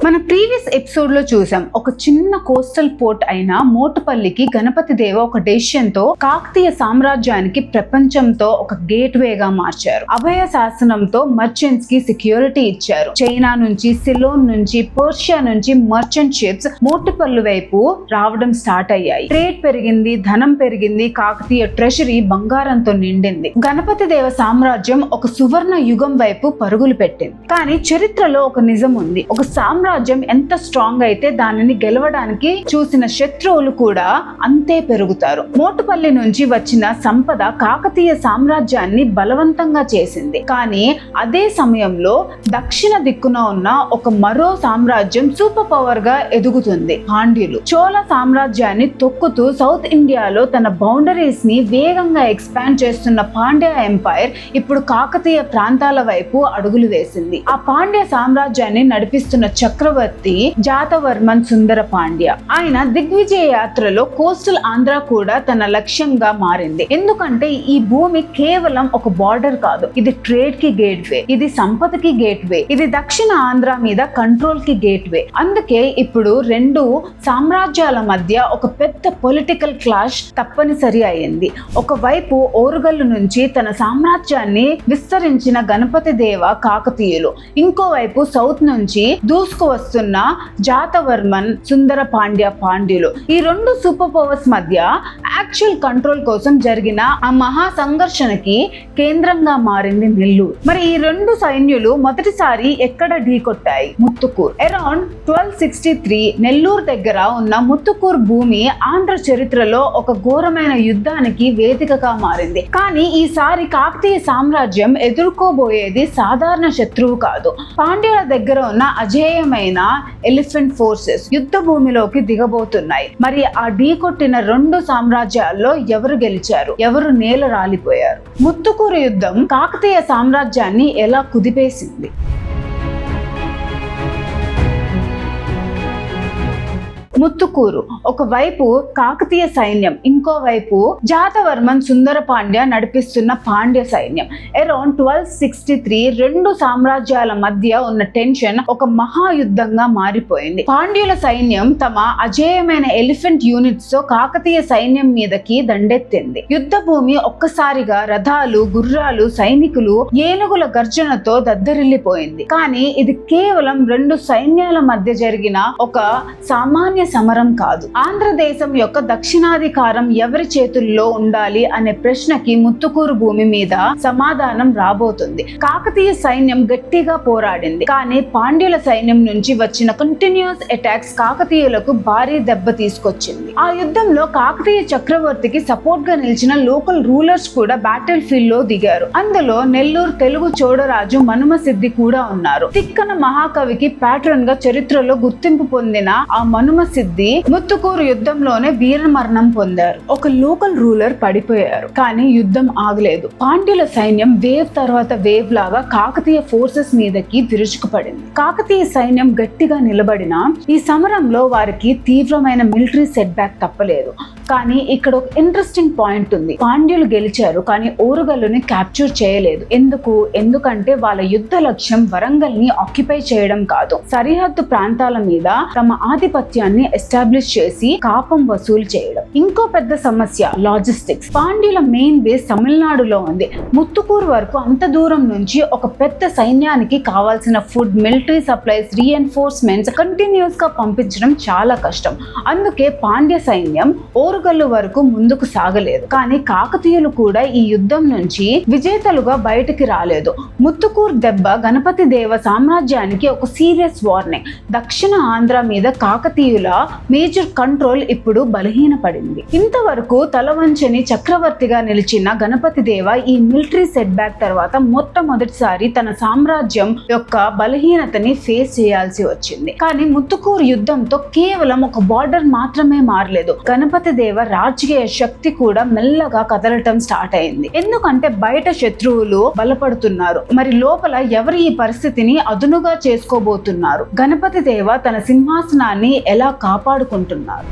మన previous episode లో చూసాం, ఒక చిన్న కోస్టల్ పోర్ట్ అయిన మోటుపల్లికి గణపతి దేవ ఒక డెసిషన్ తో కాకతీయ సామ్రాజ్యానికి ప్రపంచంతో ఒక గేట్ వేగా మార్చారు. అభయ శాసనంతో మర్చెంట్స్ కి సెక్యూరిటీ ఇచ్చారు. చైనా నుంచి, సిలోన్ నుంచి, పర్షియా నుంచి మర్చెంట్ షిప్స్ మోటుపల్లి వైపు రావడం స్టార్ట్ అయ్యాయి. ట్రేడ్ పెరిగింది, ధనం పెరిగింది, కాకతీయ ట్రెషరీ బంగారంతో నిండింది. గణపతి దేవ సామ్రాజ్యం ఒక సువర్ణ యుగం వైపు పరుగులు పెట్టింది. కానీ చరిత్రలో ఒక నిజం ఉంది. ఒక సామ్రాజ్యం ఎంత స్ట్రాంగ్ అయితే దానిని గెలవడానికి చూసిన శత్రువులు కూడా అంతే పెరుగుతారు. మోటుపల్లి నుంచి వచ్చిన సంపద కాకతీయ సామ్రాజ్యాన్ని బలవంతంగా చేసింది. కానీ అదే సమయంలో దక్షిణ దిక్కున ఉన్న ఒక మరో సామ్రాజ్యం సూపర్ పవర్ గా ఎదుగుతుంది, పాండ్యులు. చోళ సామ్రాజ్యాన్ని తొక్కుతూ సౌత్ ఇండియాలో తన బౌండరీస్ ని వేగంగా ఎక్స్పాండ్ చేస్తున్న పాండ్య ఎంపైర్ ఇప్పుడు కాకతీయ ప్రాంతాల వైపు అడుగులు వేసింది. ఆ పాండ్య సామ్రాజ్యాన్ని నడిపిస్తున్న చక్రవర్తి జాతవర్మన్ సుందర పాండ్య. ఆయన దిగ్విజయ యాత్రలో కోస్టల్ ఆంధ్ర కూడా తన లక్ష్యంగా మారింది. ఎందుకంటే ఈ భూమి కేవలం ఒక బార్డర్ కాదు, ఇది ట్రేడ్ కి గేట్ వే, ఇది సంపదకి గేట్ వే, ఇది దక్షిణ ఆంధ్ర మీద కంట్రోల్ కి గేట్ వే. అందుకే ఇప్పుడు రెండు సామ్రాజ్యాల మధ్య ఒక పెద్ద పొలిటికల్ క్లాష్ తప్పనిసరి అయింది. ఒకవైపు ఓరుగల్లు నుంచి తన సామ్రాజ్యాన్ని విస్తరించిన గణపతి దేవ కాకతీయులు, ఇంకోవైపు సౌత్ నుంచి దూసుకు వస్తున్న జాతవర్మన్ సుందర పాండ్య పాండ్యులు. ఈ రెండు సూపర్ పవర్స్ మధ్య యాక్చువల్ కంట్రోల్ కోసం జరిగిన ఆ మహా సంఘర్షణకి కేంద్రంగా మారింది నెల్లూరు. మరి ఈ రెండు సైన్యులు మొదటిసారి ఎక్కడ ఢీకొట్టాయి? ముత్తుకూరు. అరౌండ్ 1263 నెల్లూరు దగ్గర ఉన్న ముత్తుకూరు భూమి ఆంధ్ర చరిత్రలో ఒక ఘోరమైన యుద్ధానికి వేదికగా మారింది. కానీ ఈసారి కాకతీయ సామ్రాజ్యం ఎదుర్కోబోయేది సాధారణ శత్రువు కాదు. పాండ్యుల దగ్గర ఉన్న అజేయమైన ఎలిఫెంట్ ఫోర్సెస్ యుద్ధ భూమిలోకి దిగబోతున్నాయి. మరి ఆ ఢీకొట్టిన రెండు సామ్రాజ్యాల్లో ఎవరు గెలిచారు, ఎవరు నేల రాలిపోయారు? ముత్తుకూరు యుద్ధం కాకతీయ సామ్రాజ్యాన్ని ఎలా కుదిపేసింది? ముత్తుకూరు ఒకవైపు కాకతీయ సైన్యం, ఇంకోవైపు జాతవర్మన్ సుందర పాండ్య నడిపిస్తున్న పాండ్య సైన్యం. అరౌండ్ 1263 రెండు సామ్రాజ్యాల మధ్య ఉన్న టెన్షన్ ఒక మహాయుద్ధంగా మారిపోయింది. పాండ్యుల సైన్యం తమ అజేయమైన ఎలిఫెంట్ యూనిట్స్ తో కాకతీయ సైన్యం మీదకి దండెత్తింది. యుద్ధ భూమి ఒక్కసారిగా రథాలు, గుర్రాలు, సైనికులు, ఏనుగుల గర్జనతో దద్దరిల్లిపోయింది. కానీ ఇది కేవలం రెండు సైన్యాల మధ్య జరిగిన ఒక సామాన్య సమరం కాదు. ఆంధ్రదేశం యొక్క దక్షిణాధికారం ఎవరి చేతుల్లో ఉండాలి అనే ప్రశ్నకి ముత్తుకూరు భూమి మీద సమాధానం రాబోతుంది. కాకతీయ సైన్యం గట్టిగా పోరాడింది. కానీ పాండ్యుల సైన్యం నుంచి వచ్చిన కంటిన్యూస్ అటాక్స్ కాకతీయులకు భారీ దెబ్బ తీసుకొచ్చింది. ఆ యుద్ధంలో కాకతీయ చక్రవర్తికి సపోర్ట్ గా నిలిచిన లోకల్ రూలర్స్ కూడా బ్యాటిల్ ఫీల్డ్ లో దిగారు. అందులో నెల్లూరు తెలుగు చోడరాజు మనుమసిద్ధి కూడా ఉన్నారు. తిక్కన మహాకవికి ప్యాట్రన్ గా చరిత్రలో గుర్తింపు పొందిన ఆ మనుమసిద్ధి ముత్తుకూరు యుద్ధంలోనే వీర మరణం పొందారు. ఒక లోకల్ రూలర్ పడిపోయారు. కానీ యుద్ధం ఆగలేదు. పాండ్యుల సైన్యం వేవ్ తర్వాత వేవ్ లాగా కాకతీయ ఫోర్సెస్ మీదకి విరుచుకుపడింది. కాకతీయ సైన్యం గట్టిగా నిలబడినా ఈ సమరంలో వారికి తీవ్రమైన మిలిటరీ సెట్ బ్యాక్ తప్పలేదు. కానీ ఇక్కడ ఒక ఇంట్రెస్టింగ్ పాయింట్ ఉంది. పాండ్యులు గెలిచారు, కానీ ఓరుగల్లుని క్యాప్చర్ చేయలేదు. ఎందుకంటే వాళ్ళ యుద్ధ లక్ష్యం వరంగల్ ని ఆక్యుపై చేయడం కాదు, సరిహద్దు ప్రాంతాల మీద తమ ఆధిపత్యాన్ని ఎస్టాబ్లిష్ చేసి కాపం వసూలు చేయడం. ఇంకో పెద్ద సమస్య లాజిస్టిక్స్. పాండ్యుల మెయిన్ బేస్ తమిళనాడులో ఉంది. ముత్తుకూరు వరకు అంత దూరం నుంచి ఒక పెద్ద సైన్యానికి కావాల్సిన ఫుడ్, మిలిటరీ సప్లైస్, రీఎన్ఫోర్స్మెంట్స్ కంటిన్యూస్ గా పంపించడం చాలా కష్టం. అందుకే పాండ్య సైన్యం ఓరుగల్లు వరకు ముందుకు సాగలేదు. కానీ కాకతీయులు కూడా ఈ యుద్ధం నుంచి విజేతలుగా బయటికి రాలేదు. ముత్తుకూరు దెబ్బ గణపతి దేవ సామ్రాజ్యానికి ఒక సీరియస్ వార్నింగ్. దక్షిణ ఆంధ్ర మీద కాకతీయుల మేజర్ కంట్రోల్ ఇప్పుడు బలహీనపడింది. ఇంతవరకు తలవంచని చక్రవర్తిగా నిలిచిన గణపతి దేవ ఈ మిలిటరీ సెట్ బ్యాక్ తర్వాత మొట్టమొదటిసారి తన సామ్రాజ్యం యొక్క బలహీనతని ఫేస్ చేయాల్సి వచ్చింది. కానీ ముత్తుకూరు యుద్ధంతో కేవలం ఒక బార్డర్ మాత్రమే మారలేదు. గణపతి దేవ రాజకీయ శక్తి కూడా మెల్లగా కదలటం స్టార్ట్ అయింది. ఎందుకంటే బయట శత్రువులు బలపడుతున్నారు, మరి లోపల ఎవరు ఈ పరిస్థితిని అదునుగా చేసుకోబోతున్నారు? గణపతి దేవ తన సింహాసనాన్ని ఎలా కాపాడుకుంటున్నారు?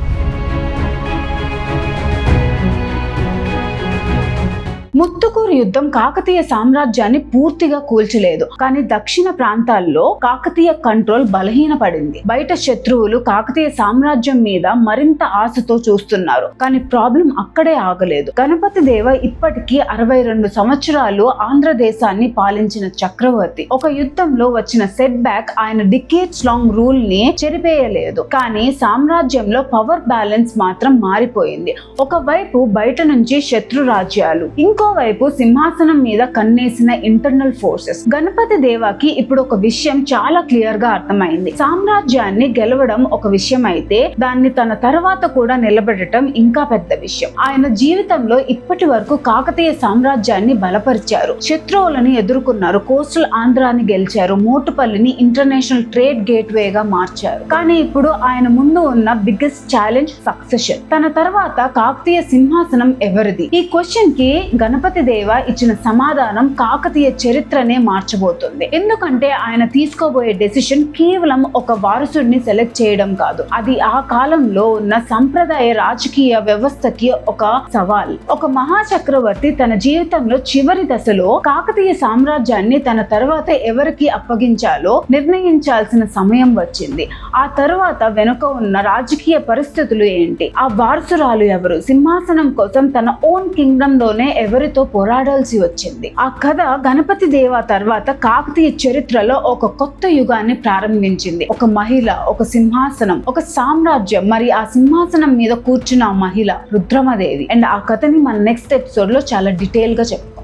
ముత్తుకూరు యుద్ధం కాకతీయ సామ్రాజ్యాన్ని పూర్తిగా కూల్చలేదు, కానీ దక్షిణ ప్రాంతాల్లో కాకతీయ కంట్రోల్ బలహీనపడింది. బయట శత్రువులు కాకతీయ సామ్రాజ్యం మీద మరింత ఆశతో చూస్తున్నారు, కానీ ప్రాబ్లం అక్కడే ఆగలేదు. గణపతి దేవ ఇప్పటికీ 62 సంవత్సరాలు ఆంధ్రదేశాన్ని పాలించిన చక్రవర్తి. ఒక యుద్ధంలో వచ్చిన సెట్ బ్యాక్ ఆయన డికేట్స్ లాంగ్ రూల్ ని చెరిపేయలేదు, కానీ సామ్రాజ్యంలో పవర్ బ్యాలెన్స్ మాత్రం మారిపోయింది. ఒకవైపు బయట నుంచి శత్రు రాజ్యాలు, ఇంకోవైపు సింహాసనం మీద కన్నేసిన ఇంటర్నల్ ఫోర్సెస్. గణపతి దేవాకి ఇప్పుడు ఒక విషయం చాలా క్లియర్ గా అర్థమైంది. సామ్రాజ్యాన్ని గెలవడం ఒక విషయం అయితే, దాన్ని తన తర్వాత కూడా నిలబెట్టడం ఇంకా పెద్ద విషయం. ఆయన జీవితంలో ఇప్పటి వరకు కాకతీయ సామ్రాజ్యాన్ని బలపరిచారు, శత్రువులను ఎదుర్కొన్నారు, కోస్టల్ ఆంధ్రాని గెలిచారు, మోటుపల్లిని ఇంటర్నేషనల్ ట్రేడ్ గేట్ వేగా మార్చారు. కానీ ఇప్పుడు ఆయన ముందు ఉన్న బిగ్గెస్ట్ ఛాలెంజ్ సక్సెషన్. తన తర్వాత కాకతీయ సింహాసనం ఎవరిది? ఈ క్వశ్చన్ కి గణపతి దేవ ఇచ్చిన సమాధానం కాకతీయ చరిత్రనే మార్చబోతుంది. ఎందుకంటే ఆయన తీసుకోబోయే డెసిషన్ కేవలం ఒక వారసుడిని సెలెక్ట్ చేయడం కాదు, అది ఆ కాలంలో ఉన్న సంప్రదాయ రాజకీయ వ్యవస్థకి ఒక సవాల్. ఒక మహాచక్రవర్తి తన జీవితంలో చివరి దశలో కాకతీయ సామ్రాజ్యాన్ని తన తర్వాత ఎవరికి అప్పగించాలో నిర్ణయించాల్సిన సమయం వచ్చింది. ఆ తర్వాత వెనుక ఉన్న రాజకీయ పరిస్థితులు ఏంటి, ఆ వారసురాలు ఎవరు, సింహాసనం కోసం తన ఓన్ కింగ్డమ్ లోనే ఎవరితో పోరాడాల్సి వచ్చింది. ఆ కథ గణపతి దేవ తర్వాత కాకతీయ చరిత్రలో ఒక కొత్త యుగాన్ని ప్రారంభించింది. ఒక మహిళ, ఒక సింహాసనం, ఒక సామ్రాజ్యం, మరి ఆ సింహాసనం మీద కూర్చున్న ఆ మహిళ రుద్రమదేవి. అండ్ ఆ కథని మన నెక్స్ట్ ఎపిసోడ్ లో చాలా డీటెయిల్ గా చెప్తాం.